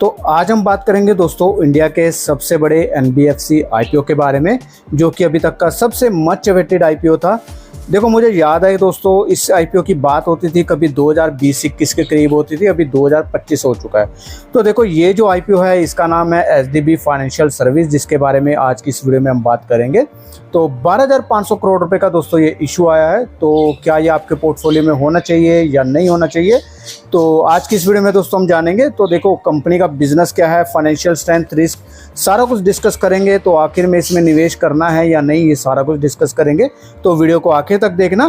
तो आज हम बात करेंगे दोस्तों इंडिया के सबसे बड़े एनबीएफसी आईपीओ के बारे में, जो कि अभी तक का सबसे मच अवेटेड आईपीओ था। देखो, मुझे याद है दोस्तों, इस आईपीओ की बात होती थी कभी 2020-21 के करीब होती थी, अभी 2025 हो चुका है। तो देखो, ये जो आईपीओ है इसका नाम है एचडीबी फाइनेंशियल सर्विस, जिसके बारे में आज की इस वीडियो में हम बात करेंगे। तो 12,500 करोड़ रुपए का दोस्तों ये इशू आया है। तो क्या ये आपके पोर्टफोलियो में होना चाहिए या नहीं होना चाहिए, तो आज की इस वीडियो में दोस्तों हम जानेंगे। तो देखो, कंपनी का बिजनेस क्या है, फाइनेंशियल स्ट्रेंथ, रिस्क, सारा कुछ डिस्कस करेंगे। तो आखिर में इसमें निवेश करना है या नहीं, ये सारा कुछ डिस्कस करेंगे। तो वीडियो को आखिर तक देखना,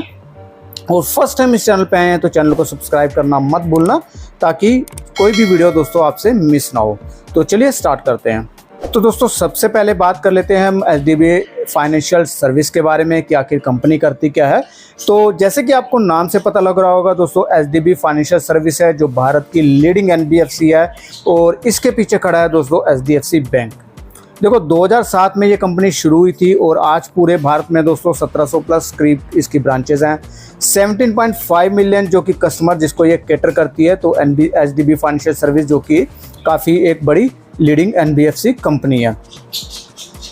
और फर्स्ट टाइम इस चैनल पे आए हैं तो चैनल को सब्सक्राइब करना मत भूलना, ताकि कोई भी वीडियो दोस्तों आपसे मिस ना हो। तो चलिए स्टार्ट करते हैं। तो दोस्तों, सबसे पहले बात कर लेते हैं हम एचडीबी फाइनेंशियल सर्विस के बारे में कि आखिर कंपनी करती क्या है। तो जैसे कि आपको नाम से पता लग रहा होगा दोस्तों, एचडीबी फाइनेंशियल सर्विस है जो भारत की लीडिंग एनबीएफसी है, और इसके पीछे खड़ा है दोस्तों एचडीएफसी बैंक। देखो, 2007 में ये कंपनी शुरू हुई थी, और आज पूरे भारत में दोस्तों 1700 प्लस करीब इसकी ब्रांचेज हैं। 17.5 मिलियन जो कि कस्टमर जिसको ये कैटर करती है। तो एचडीबी फाइनेंशियल सर्विस जो कि काफ़ी एक बड़ी लीडिंग एनबीएफसी कंपनी है।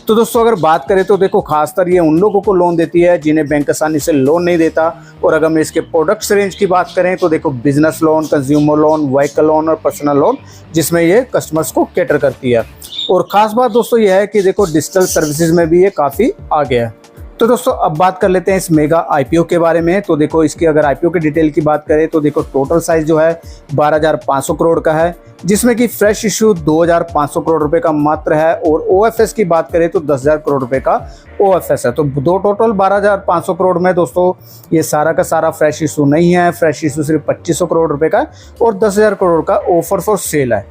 तो दोस्तों, अगर बात करें तो देखो, खासकर ये उन लोगों को लोन देती है जिन्हें बैंक आसानी से लोन नहीं देता। और अगर हम इसके प्रोडक्ट्स रेंज की बात करें तो देखो, business loan, consumer loan, vehicle loan और पर्सनल लोन, जिसमें ये कस्टमर्स को कैटर करती है। और ख़ास बात दोस्तों ये है कि देखो, डिजिटल सर्विसेज में भी ये काफ़ी आगे है। तो दोस्तों, अब बात कर लेते हैं इस मेगा आईपीओ के बारे में। तो देखो, इसकी अगर आईपीओ की डिटेल की बात करें तो देखो, टोटल साइज जो है 12,500 करोड़ का है, जिसमें कि फ्रेश इशू 2,500 करोड़ रुपए का मात्र है। और ओएफएस की बात करें तो 10,000 करोड़ रुपए का ओएफएस है। तो दो टोटल 12,500 करोड़ में दोस्तों ये सारा का सारा फ्रेश इशू नहीं है। फ्रेश इशू सिर्फ 2,500 करोड़ रुपए का और 10,000 करोड़ का ऑफर फॉर सेल है।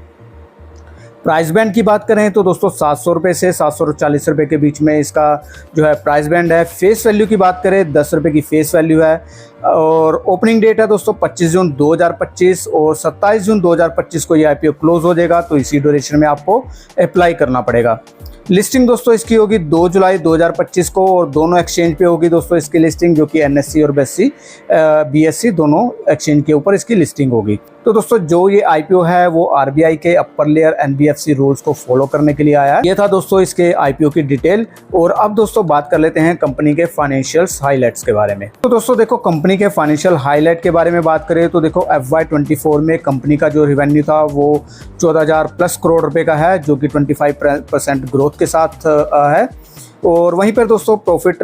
प्राइस बैंड की बात करें तो दोस्तों 700 रुपये से 740 रुपये के बीच में इसका जो है प्राइस बैंड है। फेस वैल्यू की बात करें 10 रुपये की फेस वैल्यू है। और ओपनिंग डेट है दोस्तों 25 जून 2025, और 27 जून 2025 को ये आईपीओ क्लोज हो जाएगा। तो इसी ड्यूरेशन में आपको अप्लाई करना पड़ेगा। लिस्टिंग दोस्तों इसकी होगी 2 जुलाई 2025 को, और दोनों एक्सचेंज पे होगी दोस्तों इसकी लिस्टिंग, जो कि एनएससी और बीएससी दोनों एक्सचेंज के ऊपर इसकी लिस्टिंग होगी। तो दोस्तों, जो ये आईपीओ है वो आरबीआई के अपर लेयर एनबीएफसी रूल्स को फॉलो करने के लिए आया है। ये था दोस्तों इसके आईपीओ की डिटेल। और अब दोस्तों बात कर लेते हैं कंपनी के फाइनेंशियल हाईलाइट्स के बारे में। तो दोस्तों देखो, कंपनी के फाइनेंशियल हाईलाइट के बारे में बात करें तो देखो, FY24 में कंपनी का जो रेवेन्यू था वो 14,000 प्लस करोड़ रुपए का है, जो कि 25% ग्रोथ के साथ है। और वहीं पर दोस्तों प्रॉफिट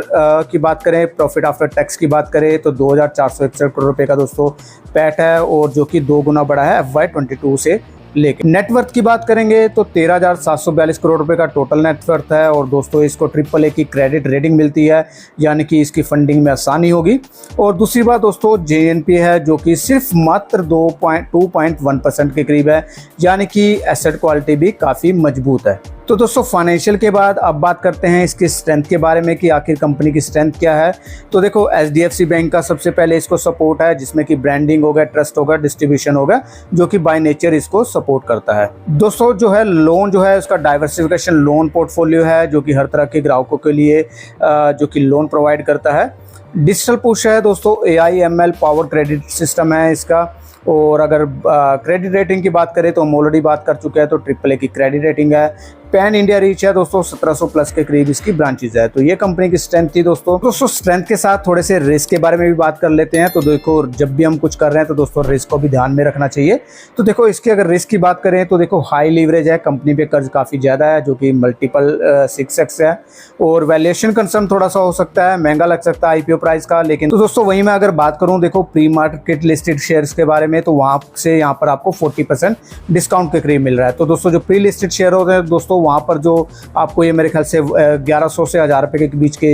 की बात करें, प्रॉफिट आफ्टर टैक्स की बात करें तो 2,461 करोड़ रुपए का दोस्तों पैट है, और जो कि 2 गुना बढ़ा है FY22 से लेकिन। नेटवर्थ की बात करेंगे तो 13,742 करोड़ रुपए का टोटल नेटवर्थ है। और दोस्तों इसको AAA की क्रेडिट रेटिंग मिलती है, यानी कि इसकी फंडिंग में आसानी होगी। और दूसरी बात दोस्तों, JNPA है जो कि सिर्फ मात्र 2.1% के करीब है, यानी कि एसेट क्वालिटी भी काफ़ी मजबूत है। तो दोस्तों, फाइनेंशियल के बाद अब बात करते हैं इसकी स्ट्रेंथ के बारे में कि आखिर कंपनी की स्ट्रेंथ क्या है। तो देखो, एचडीएफसी बैंक का सबसे पहले इसको सपोर्ट है, जिसमें कि ब्रांडिंग होगा, ट्रस्ट होगा, डिस्ट्रीब्यूशन होगा, जो कि बाय नेचर इसको सपोर्ट करता है। दोस्तों जो है लोन जो है उसका डाइवर्सिफिकेशन लोन पोर्टफोलियो है, जो कि हर तरह के ग्राहकों के लिए जो कि लोन प्रोवाइड करता है। डिजिटल पुश है दोस्तों, AIML पावर क्रेडिट सिस्टम है इसका। और अगर क्रेडिट रेटिंग की बात करें तो हम ऑलरेडी बात कर चुके हैं, तो AAA की क्रेडिट रेटिंग है। पैन इंडिया रीच है दोस्तों, 1700 प्लस के करीब इसकी ब्रांचेज है। तो ये कंपनी की स्ट्रेंथ थी दोस्तों। स्ट्रेंथ के साथ थोड़े से रिस्क के बारे में भी बात कर लेते हैं। तो देखो, जब भी हम कुछ कर रहे हैं तो दोस्तों रिस्क को भी ध्यान में रखना चाहिए। तो देखो, इसकी अगर रिस्क की बात करें तो देखो, हाई लीवरेज है, कंपनी पे कर्ज काफ़ी ज़्यादा है, जो कि मल्टीपल 6x है। और वैल्यूएशन कंसर्न थोड़ा सा हो सकता है, महंगा लग सकता है आईपीओ प्राइस का। लेकिन तो दोस्तों वहीं मैं अगर बात करूँ देखो, प्री मार्केट लिस्टेड शेयर्स के बारे में, तो वहाँ से यहाँ पर आपको 40% डिस्काउंट के करीब मिल रहा है। तो दोस्तों जो प्री लिस्टेड शेयर होते हैं दोस्तों, वहाँ पर जो आपको ये मेरे ख्याल से 1100 से 1000 रुपये के बीच के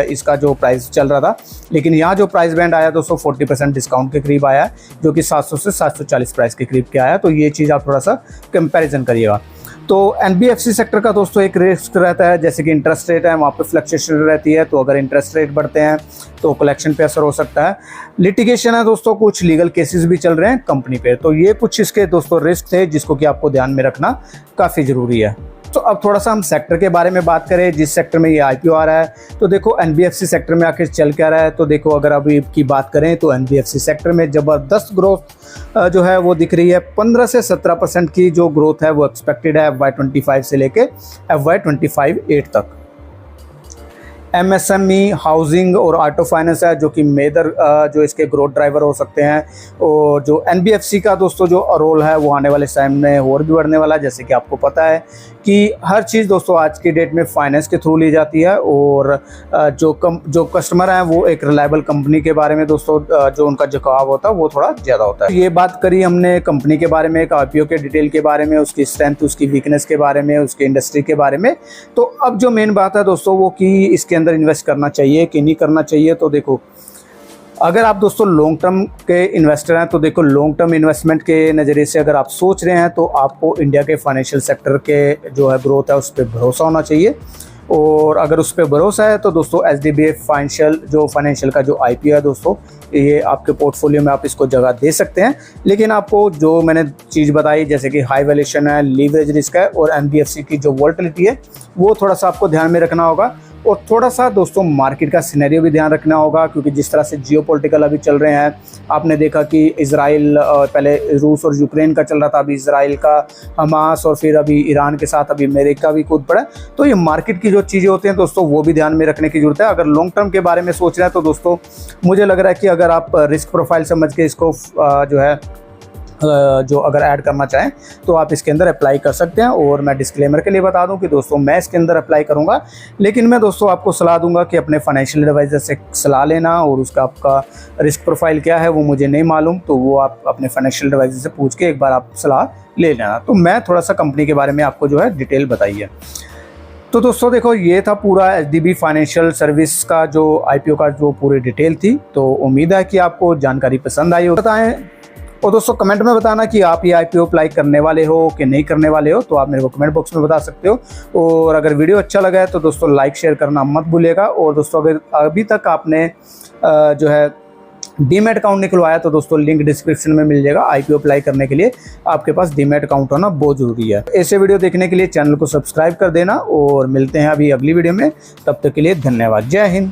इसका जो प्राइस चल रहा था, लेकिन यहाँ जो प्राइस बैंड आया दोस्तों 40% डिस्काउंट के करीब आया है, जो कि 700 से 740 प्राइस के करीब के आया। तो ये चीज़ आप थोड़ा सा कंपैरिजन करिएगा। तो एनबीएफसी सेक्टर का दोस्तों एक रिस्क रहता है, जैसे कि इंटरेस्ट रेट है, वहाँ पे फ्लक्चुएशन रहती है। तो अगर इंटरेस्ट रेट बढ़ते हैं तो कलेक्शन पे असर हो सकता है। लिटिगेशन है दोस्तों, कुछ लीगल केसेस भी चल रहे हैं कंपनी पे। तो ये कुछ इसके दोस्तों रिस्क थे, जिसको कि आपको ध्यान में रखना काफ़ी ज़रूरी है। तो अब थोड़ा सा हम सेक्टर के बारे में बात करें, जिस सेक्टर में ये आईपीओ आ रहा है। तो देखो एनबीएफसी सेक्टर में आखिर चल क्या रहा है। तो देखो अगर अभी की बात करें तो एनबीएफसी सेक्टर में ज़बरदस्त ग्रोथ जो है वो दिख रही है। 15 से 17% की जो ग्रोथ है वो एक्सपेक्टेड है FY25 से लेके FY25-8 तक। एमएसएमई, हाउसिंग और ऑटो फाइनेंस है जो कि मेजर जो इसके ग्रोथ ड्राइवर हो सकते हैं। और जो एनबीएफसी का दोस्तों जो रोल है वो आने वाले टाइम में और भी बढ़ने वाला है। जैसे कि आपको पता है कि हर चीज़ दोस्तों आज की डेट में फाइनेंस के थ्रू ली जाती है, और जो कस्टमर हैं वो एक रिलायबल कंपनी के बारे में दोस्तों जो उनका झुकाव होता है वो थोड़ा ज़्यादा होता है। ये बात करी हमने कंपनी के बारे में, एक आईपीओ के डिटेल के बारे में, उसकी स्ट्रेंथ, उसकी वीकनेस के बारे में, उसकी इंडस्ट्री के बारे में। तो अब जो मेन बात है दोस्तों वो कि इसके अंदर इन्वेस्ट करना चाहिए कि नहीं करना चाहिए। तो देखो अगर आप दोस्तों लॉन्ग टर्म के इन्वेस्टर हैं तो देखो लॉन्ग टर्म इन्वेस्टमेंट के नज़रिए से अगर आप सोच रहे हैं तो आपको इंडिया के फाइनेंशियल सेक्टर के जो है ग्रोथ है उस पर भरोसा होना चाहिए। और अगर उस पर भरोसा है तो दोस्तों एचडीबीएफ फाइनेंशियल का जो आईपीओ है दोस्तों, ये आपके पोर्टफोलियो में आप इसको जगह दे सकते हैं। लेकिन आपको जो मैंने चीज़ बताई जैसे कि हाई वैल्यूएशन है, लीवरेज रिस्क है और एनबीएफसी की जो वोलेटिलिटी है वो थोड़ा सा आपको ध्यान में रखना होगा। और थोड़ा सा दोस्तों मार्केट का सिनेरियो भी ध्यान रखना होगा, क्योंकि जिस तरह से जियोपॉलिटिकल अभी चल रहे हैं, आपने देखा कि इजराइल, पहले रूस और यूक्रेन का चल रहा था, अभी इजराइल का, हमास, और फिर अभी ईरान के साथ अभी अमेरिका भी कूद पड़ा। तो ये मार्केट की जो चीज़ें होती हैं दोस्तों वो भी ध्यान में रखने की जरूरत है। अगर लॉन्ग टर्म के बारे में सोच रहे हैं तो दोस्तों मुझे लग रहा है कि अगर आप रिस्क प्रोफाइल समझ के इसको जो है जो अगर ऐड करना चाहें तो आप इसके अंदर अप्लाई कर सकते हैं। और मैं डिस्क्लेमर के लिए बता दूं कि दोस्तों मैं इसके अंदर अप्लाई करूंगा, लेकिन मैं दोस्तों आपको सलाह दूंगा कि अपने फाइनेंशियल एडवाइज़र से सलाह लेना, और उसका आपका रिस्क प्रोफाइल क्या है वो मुझे नहीं मालूम, तो वो आप अपने फाइनेंशियल एडवाइज़र से पूछ के एक बार आप सलाह ले लेना। तो मैं थोड़ा सा कंपनी के बारे में आपको जो है डिटेल बताई है। तो दोस्तों देखो ये था पूरा एचडीबी फाइनेंशियल सर्विस का जो आईपीओ का जो पूरी डिटेल थी। तो उम्मीद है कि आपको जानकारी पसंद आई हो। बताएं और दोस्तों कमेंट में बताना कि आप ये आईपीओ अप्लाई करने वाले हो कि नहीं करने वाले हो, तो आप मेरे को कमेंट बॉक्स में बता सकते हो। और अगर वीडियो अच्छा लगा है तो दोस्तों लाइक शेयर करना मत भूलिएगा। और दोस्तों अगर अभी तक आपने जो है डीमैट अकाउंट निकलवाया तो दोस्तों लिंक डिस्क्रिप्शन में मिल जाएगा। आईपीओ अप्लाई करने के लिए आपके पास डीमैट अकाउंट होना बहुत ज़रूरी है। ऐसे वीडियो देखने के लिए चैनल को सब्सक्राइब कर देना, और मिलते हैं अभी अगली वीडियो में। तब तक के लिए धन्यवाद। जय हिंद।